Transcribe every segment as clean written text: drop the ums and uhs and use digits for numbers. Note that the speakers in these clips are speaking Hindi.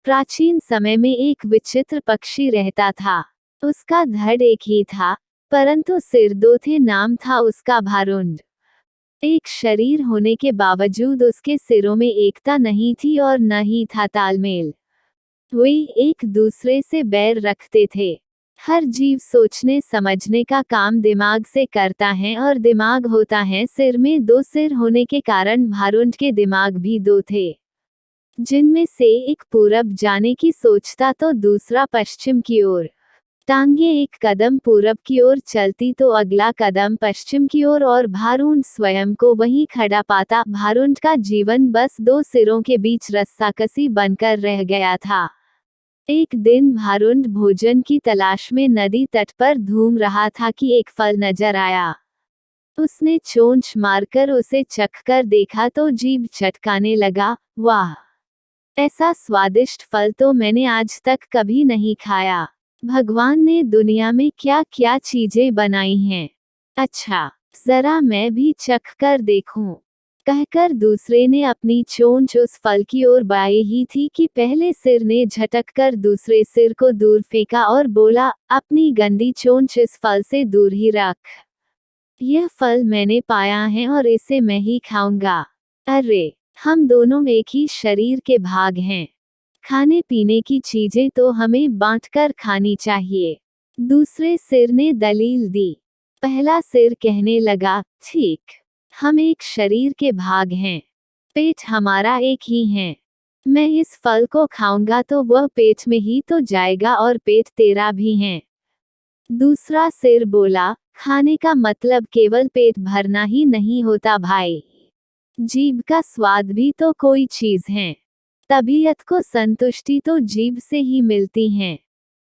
प्राचीन समय में एक विचित्र पक्षी रहता था। उसका धड़ एक ही था, परंतु सिर दो थे। नाम था उसका भारुंड। एक शरीर होने के बावजूद उसके सिरों में एकता नहीं थी और न ही था तालमेल। वे एक दूसरे से बैर रखते थे। हर जीव सोचने समझने का काम दिमाग से करता है और दिमाग होता है सिर में। दो सिर होने के कारण भारुंड के दिमाग भी दो थे, जिनमें से एक पूरब जाने की सोचता तो दूसरा पश्चिम की ओर। टांगे एक कदम पूरब की ओर चलती तो अगला कदम पश्चिम की ओर, और भारुंड स्वयं को वहीं खड़ा पाता। भारुंड का जीवन बस दो सिरों के बीच रस्साकसी बनकर रह गया था। एक दिन भारुंड भोजन की तलाश में नदी तट पर घूम रहा था कि एक फल नजर आया। उसने चोंच मारकर उसे चखकर देखा तो जीभ चटकाने लगा। वाह, ऐसा स्वादिष्ट फल तो मैंने आज तक कभी नहीं खाया। भगवान ने दुनिया में क्या क्या चीजें बनाई हैं। अच्छा, जरा मैं भी चख कर देखूं, कहकर दूसरे ने अपनी चोंच उस फल की ओर बढ़ाई ही थी कि पहले सिर ने झटक कर दूसरे सिर को दूर फेंका और बोला, अपनी गंदी चोंच इस फल से दूर ही रख। यह फल मैंने पाया है और इसे मैं ही खाऊंगा। अरे, हम दोनों एक ही शरीर के भाग हैं। खाने पीने की चीजें तो हमें बांटकर खानी चाहिए। दूसरे सिर ने दलील दी। पहला सिर कहने लगा, ठीक, हम एक शरीर के भाग हैं। पेट हमारा एक ही है। मैं इस फल को खाऊंगा तो वह पेट में ही तो जाएगा और पेट तेरा भी है। दूसरा सिर बोला, खाने का मतलब केवल पेट भरना ही नहीं होता भाई। जीभ का स्वाद भी तो कोई चीज है। तबीयत को संतुष्टि तो जीभ से ही मिलती है।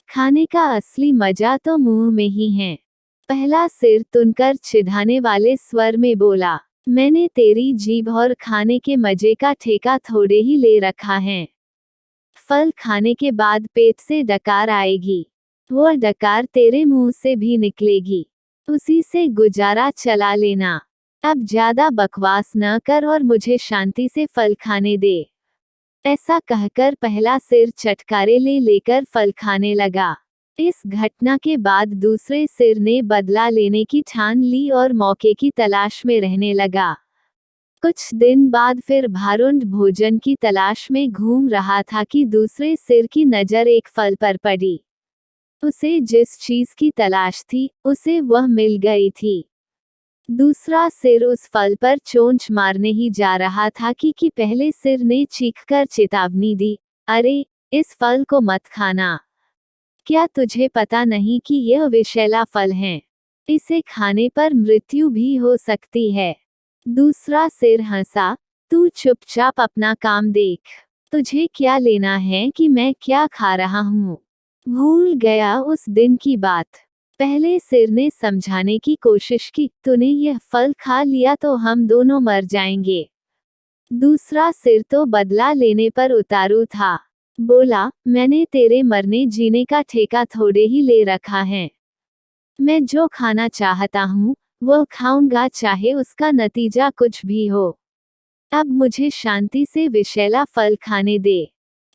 खाने का असली मजा तो मुंह में ही है। पहला सिर तुनकर चिढ़ाने वाले स्वर में बोला, मैंने तेरी जीभ और खाने के मजे का ठेका थोड़े ही ले रखा है। फल खाने के बाद पेट से डकार आएगी, वो डकार तेरे मुंह से भी निकलेगी, उसी से गुजारा चला लेना। अब ज्यादा बकवास न कर और मुझे शांति से फल खाने दे। ऐसा कहकर पहला सिर चटकारे ले लेकर फल खाने लगा। इस घटना के बाद दूसरे सिर ने बदला लेने की ठान ली और मौके की तलाश में रहने लगा। कुछ दिन बाद फिर भारुंड भोजन की तलाश में घूम रहा था कि दूसरे सिर की नजर एक फल पर पड़ी। उसे जिस चीज की तलाश थी, उसे वह मिल गई थी। दूसरा सिर उस फल पर चोंच मारने ही जा रहा था कि पहले सिर ने चीखकर चेतावनी दी, अरे, इस फल को मत खाना। क्या तुझे पता नहीं कि यह विषैला फल है? इसे खाने पर मृत्यु भी हो सकती है। दूसरा सिर हंसा, तू चुपचाप अपना काम देख। तुझे क्या लेना है कि मैं क्या खा रहा हूँ? भूल गया उस दिन की बात। पहले सिर ने समझाने की कोशिश की, तूने यह फल खा लिया तो हम दोनों मर जाएंगे। दूसरा सिर तो बदला लेने पर उतारू था। बोला, मैंने तेरे मरने जीने का ठेका थोड़े ही ले रखा है। मैं जो खाना चाहता हूँ, वो खाऊंगा, चाहे उसका नतीजा कुछ भी हो। अब मुझे शांति से विषैला फल खाने दे।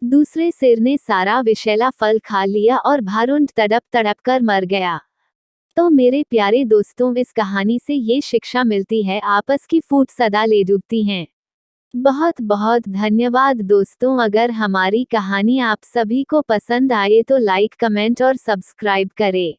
दूसरे सिर ने सारा विषैला फल खा लिया और भारुंड तड़प तड़प कर मर गया। तो मेरे प्यारे दोस्तों, इस कहानी से ये शिक्षा मिलती है, आपस की फूट सदा ले डूबती हैं। बहुत बहुत धन्यवाद दोस्तों। अगर हमारी कहानी आप सभी को पसंद आए तो लाइक, कमेंट और सब्सक्राइब करें।